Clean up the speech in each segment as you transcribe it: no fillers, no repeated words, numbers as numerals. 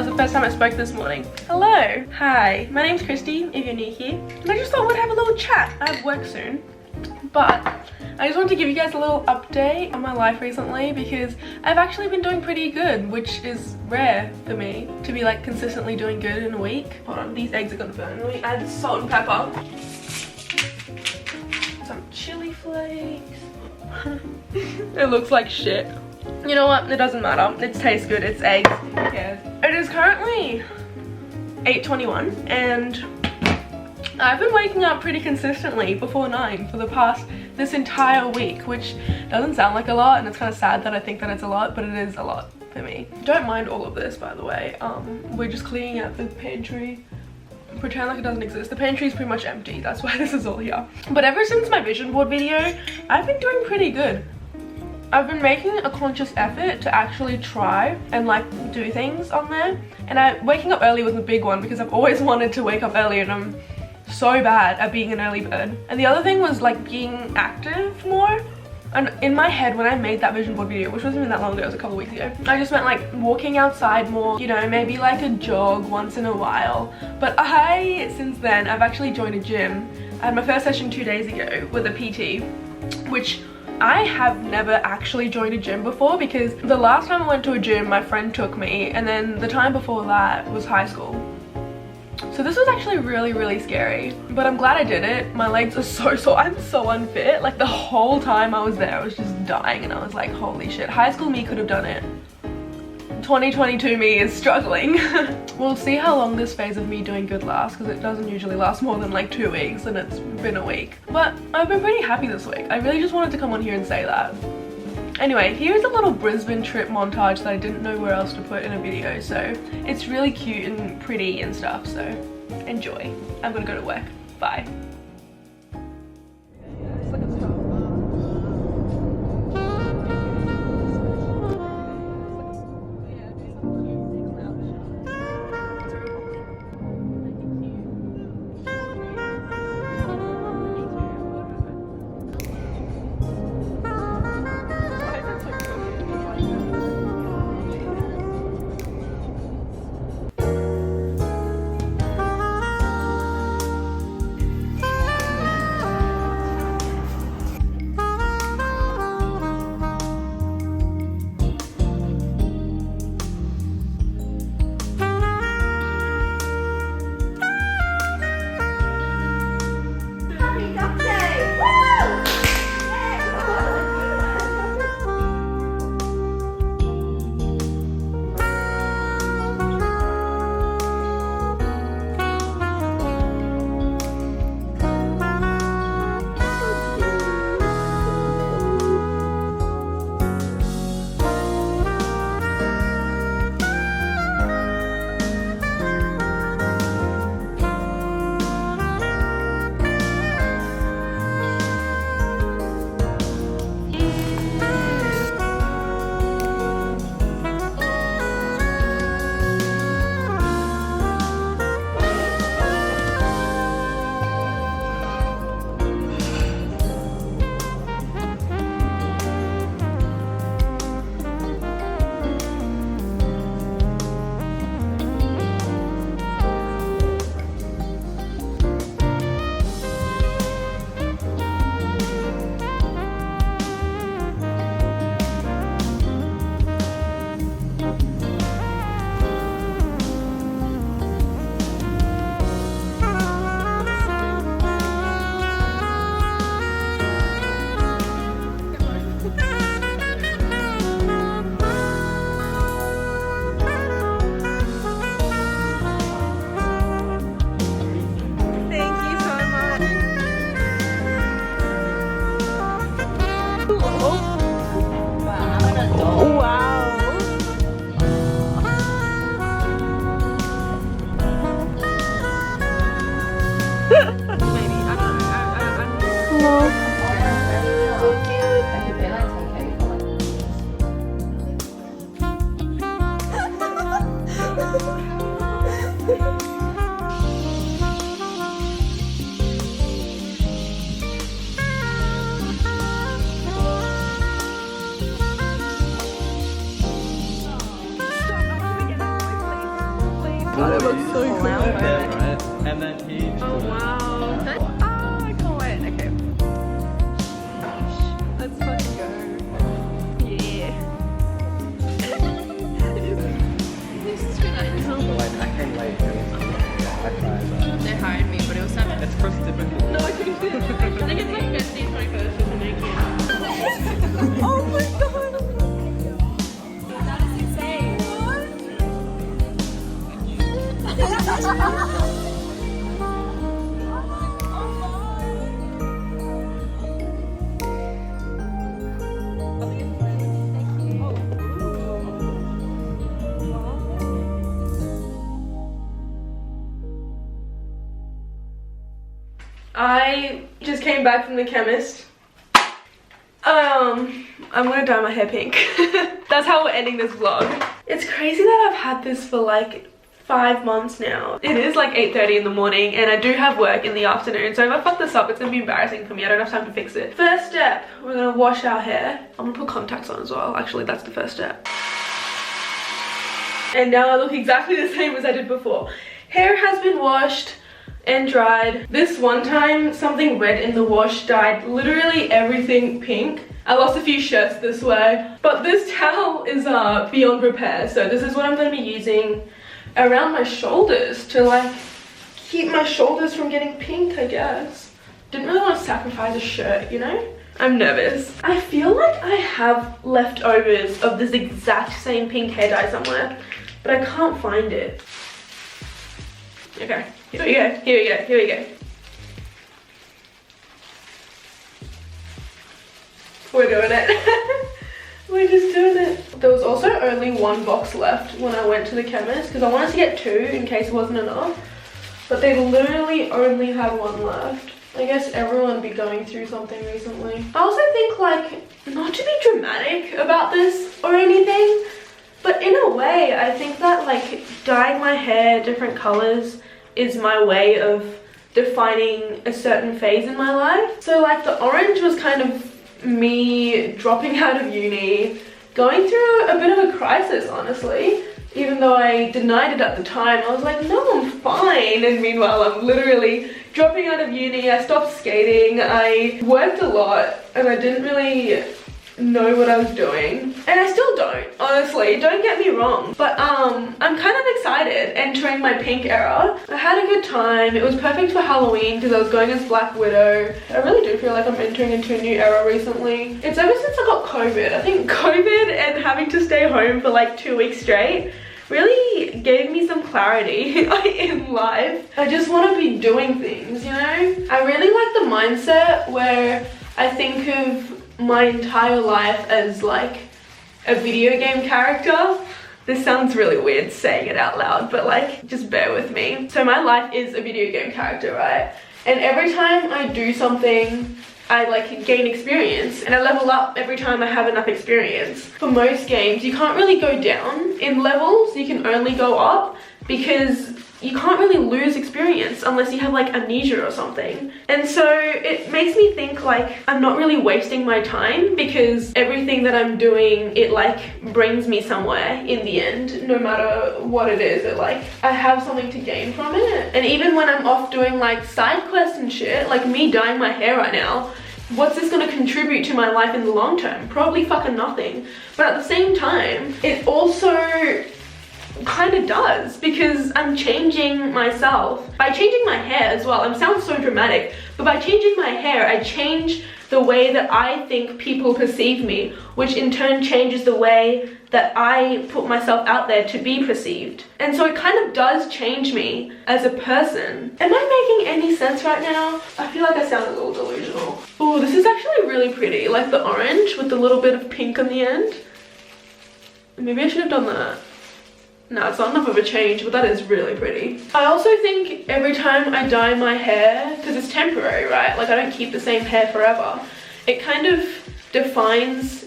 was the first time I spoke this morning. Hello. Hi. My name's Kristy, if you're new here. And I just thought we'd have a little chat. I have work soon. But I just wanted to give you guys a little update on my life recently because I've actually been doing pretty good, which is rare for me to be like consistently doing good in a week. Hold on, these eggs are gonna burn. Let me add salt and pepper. Some chili flakes. It looks like shit. You know what? It doesn't matter. It tastes good. It's eggs. Who cares? It is currently 8:21 and I've been waking up pretty consistently before 9 for the past this entire week, which doesn't sound like a lot, and it's kind of sad that I think that it's a lot, but it is a lot for me. Don't mind all of this, by the way. We're just cleaning out the pantry. Pretend like it doesn't exist. The pantry is pretty much empty. That's why this is all here. But ever since my vision board video, I've been doing pretty good. I've been making a conscious effort to actually try and like do things on there. And waking up early was a big one because I've always wanted to wake up early and I'm so bad at being an early bird. And the other thing was like being active more. And in my head, when I made that vision board video, which wasn't even that long ago, it was a couple weeks ago, I just meant like walking outside more, you know, maybe like a jog once in a while. But since then, I've actually joined a gym. I had my first session 2 days ago with a PT, which I have never actually joined a gym before because the last time I went to a gym, my friend took me, and then the time before that was high school. So this was actually really, really scary, but I'm glad I did it. My legs are so sore. I'm so unfit. Like the whole time I was there, I was just dying and I was like, holy shit, high school me could have done it. 2022 me is struggling. We'll see how long this phase of me doing good lasts because it doesn't usually last more than like 2 weeks and it's been a week. But I've been pretty happy this week. I really just wanted to come on here and say that. Anyway, here's a little Brisbane trip montage that I didn't know where else to put in a video, so it's really cute and pretty and stuff, so enjoy. I'm gonna go to work. Bye. God, it looks so cool. Right? And then he. Oh wow. Ah, I can't wait. Okay. Let's fucking go. Yeah. This is really nice. I came late. I tried. They hired me, but it was 7. It's first typical. No, I think it's like Bestie 21st or something. Oh my god. That is insane. I just came back from the chemist. I'm gonna dye my hair pink. That's how we're ending this vlog. It's crazy that I've had this for like 5 months now. It is like 8:30 in the morning and I do have work in the afternoon, so if I fuck this up it's gonna be embarrassing for me. I don't have time to fix it. First step, we're gonna wash our hair. I'm gonna put contacts on as well. Actually, that's the first step. And now I look exactly the same as I did before. Hair has been washed and dried. This one time something red in the wash dyed literally everything pink. I lost a few shirts this way, but this towel is beyond repair, so this is what I'm going to be using around my shoulders to like keep my shoulders from getting pink, I guess. Didn't really want to sacrifice a shirt, you know? I'm nervous. I feel like I have leftovers of this exact same pink hair dye somewhere, but I can't find it. Okay, here we go, here we go, here we go. We're doing it. We're just doing it. There was also only 1 box left when I went to the chemist because I wanted to get 2 in case it wasn't enough. But they literally only had 1 left. I guess everyone be going through something recently. I also think like, not to be dramatic about this or anything, but in a way I think that like dyeing my hair different colors is my way of defining a certain phase in my life. So like the orange was kind of me dropping out of uni, going through a bit of a crisis, honestly. Even though I denied it at the time, I was like, no, I'm fine. And meanwhile, I'm literally dropping out of uni. I stopped skating. I worked a lot and I didn't really know what I was doing. And I still don't, honestly, don't get me wrong. But I'm kind of excited entering my pink era. I had a good time. It was perfect for Halloween because I was going as Black Widow. I really do feel like I'm entering into a new era recently. It's ever since I got COVID. I think COVID and having to stay home for like 2 weeks straight really gave me some clarity in life. I just want to be doing things, you know? I really like the mindset where I think of my entire life as like a video game character. This sounds really weird saying it out loud, but like just bear with me. So my life is a video game character, right? And every time I do something I like gain experience and I level up every time I have enough experience. For most games you can't really go down in levels, you can only go up because you can't really lose experience unless you have like amnesia or something. And so it makes me think like I'm not really wasting my time because everything that I'm doing, it like brings me somewhere in the end, no matter what it is. It like, I have something to gain from it. And even when I'm off doing like side quests and shit, like me dyeing my hair right now, what's this gonna contribute to my life in the long term? Probably fucking nothing. But at the same time, it also kind of does because I'm changing myself by changing my hair as well. It sounds so dramatic, but by changing my hair I change the way that I think people perceive me, which in turn changes the way that I put myself out there to be perceived. And so it kind of does change me as a person. Am I making any sense right now? I feel like I sound a little delusional. Oh, this is actually really pretty, like the orange with the little bit of pink on the end. Maybe I should have done that. No, it's not enough of a change, but that is really pretty. I also think every time I dye my hair, because it's temporary, right? Like I don't keep the same hair forever. It kind of defines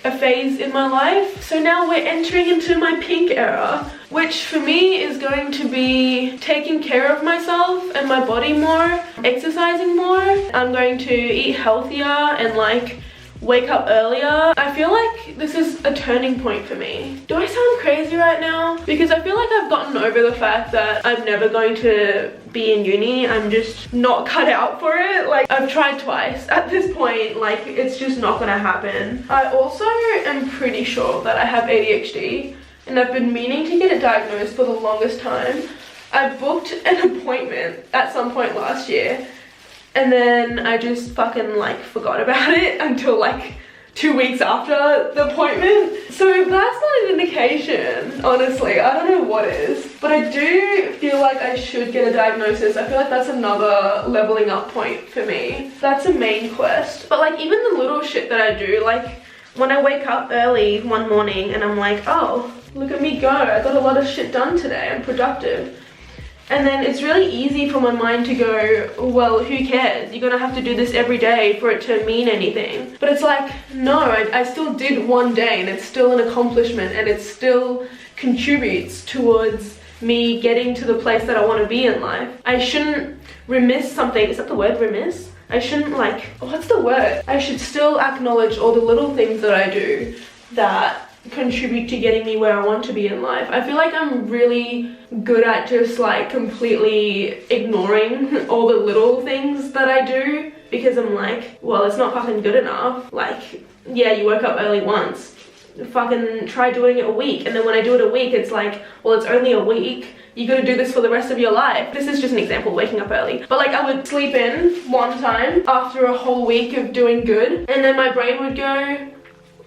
a phase in my life. So now we're entering into my pink era, which for me is going to be taking care of myself and my body more, exercising more. I'm going to eat healthier and like wake up earlier. I feel like this is a turning point for me. Do I sound crazy? crazy right now because I feel like I've gotten over the fact that I'm never going to be in uni. I'm just not cut out for it. Like, I've tried twice. At this point, like, it's just not gonna happen. I also am pretty sure that I have ADHD and I've been meaning to get it diagnosed for the longest time. I booked an appointment at some point last year and then I just fucking like forgot about it until like 2 weeks after the appointment. So if that's not an indication, honestly, I don't know what is. But I do feel like I should get a diagnosis. I feel like that's another leveling up point for me. That's a main quest. But like even the little shit that I do, like when I wake up early one morning and I'm like, oh, look at me go. I got a lot of shit done today. I'm productive. And then it's really easy for my mind to go, well, who cares? You're gonna have to do this every day for it to mean anything. But it's like, no, I still did one day and it's still an accomplishment and it still contributes towards me getting to the place that I wanna be in life. I shouldn't remiss something. Is that the word, remiss? I shouldn't like, what's the word? I should still acknowledge all the little things that I do that contribute to getting me where I want to be in life. I feel like I'm really good at just like completely ignoring all the little things that I do because I'm like, well, it's not fucking good enough. Like, yeah, you woke up early once. Fucking try doing it a week. And then when I do it a week, it's like, well, it's only a week. You gotta do this for the rest of your life. This is just an example, waking up early. But like I would sleep in one time after a whole week of doing good and then my brain would go,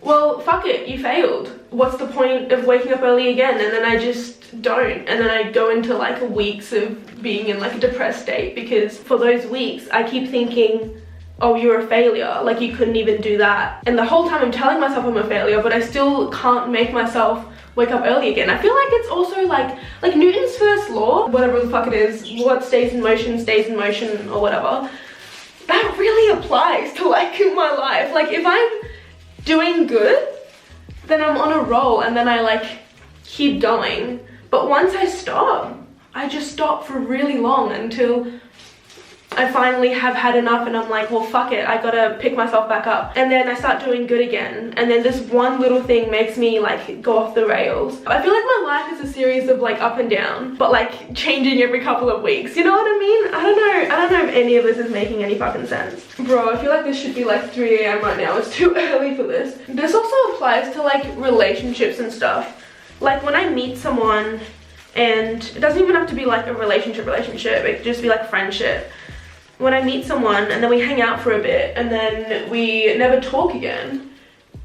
well, fuck it, you failed. What's the point of waking up early again? And then I just don't. And then I go into like weeks of being in like a depressed state because for those weeks I keep thinking, oh, you're a failure, like you couldn't even do that. And the whole time I'm telling myself I'm a failure, but I still can't make myself wake up early again. I feel like it's also like Newton's first law, whatever the fuck it is, what stays in motion or whatever. That really applies to like my life. Like if I'm doing good, then I'm on a roll and then I like keep going. But once I stop, I just stop for really long until I finally have had enough and I'm like, well, fuck it, I gotta pick myself back up. And then I start doing good again. And then this one little thing makes me like go off the rails. I feel like my life is a series of like up and down, but like changing every couple of weeks. You know what I mean? I don't know if any of this is making any fucking sense. Bro, I feel like this should be like 3 AM right now. It's too early for this. This also applies to like relationships and stuff. Like when I meet someone, and it doesn't even have to be like a relationship, it could just be like friendship. When I meet someone and then we hang out for a bit and then we never talk again,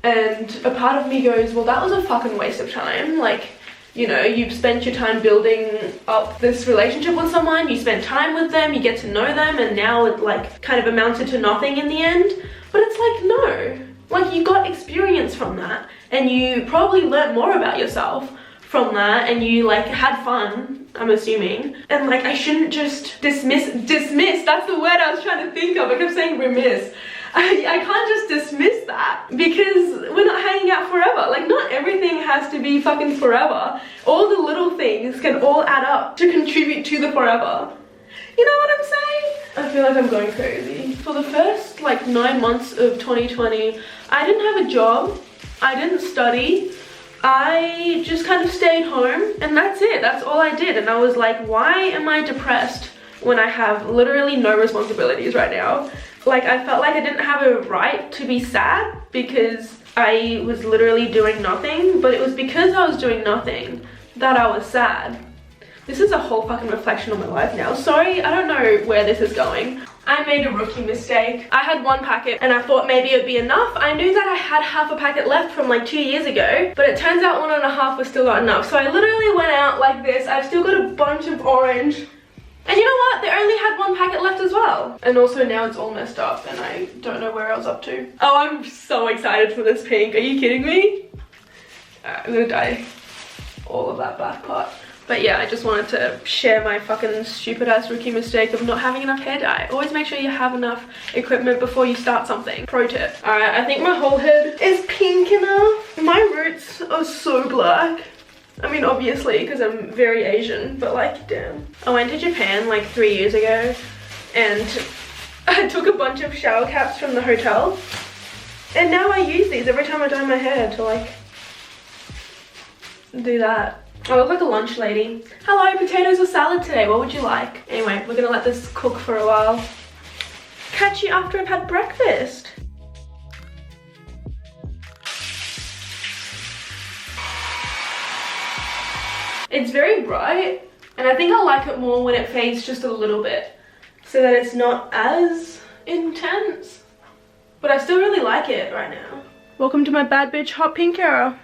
and a part of me goes, well, that was a fucking waste of time. Like, you know, you've spent your time building up this relationship with someone, you spend time with them, you get to know them, and now it like kind of amounted to nothing in the end. But it's like, no, like you got experience from that and you probably learned more about yourself from that and you like had fun, I'm assuming. And like I shouldn't just dismiss, that's the word I was trying to think of. I kept saying remiss. I can't just dismiss that because we're not hanging out forever. Like not everything has to be fucking forever. All the little things can all add up to contribute to the forever. You know what I'm saying? I feel like I'm going crazy. For the first like 9 months of 2020, I didn't have a job, I didn't study, I just kind of stayed home and that's it. That's all I did. And I was like, why am I depressed when I have literally no responsibilities right now? Like I felt like I didn't have a right to be sad because I was literally doing nothing, but it was because I was doing nothing that I was sad. This is a whole fucking reflection on my life now. Sorry, I don't know where this is going. I made a rookie mistake. I had 1 packet and I thought maybe it'd be enough. I knew that I had half a packet left from like 2 years ago, but it turns out 1.5 was still not enough. So I literally went out like this. I've still got a bunch of orange. And you know what? They only had 1 packet left as well. And also now it's all messed up and I don't know where I was up to. Oh, I'm so excited for this pink. Are you kidding me? I'm gonna dye all of that black part. But yeah, I just wanted to share my fucking stupid ass rookie mistake of not having enough hair dye. Always make sure you have enough equipment before you start something. Pro tip. Alright, I think my whole head is pink enough. My roots are so black. I mean, obviously, because I'm very Asian, but like, damn. I went to Japan like 3 years ago and I took a bunch of shower caps from the hotel. And now I use these every time I dye my hair to like do that. I look like a lunch lady. Hello, potatoes or salad today? What would you like? Anyway, we're gonna let this cook for a while. Catch you after I've had breakfast. It's very bright, and I think I like it more when it fades just a little bit, so that it's not as intense. But I still really like it right now. Welcome to my bad bitch hot pink era.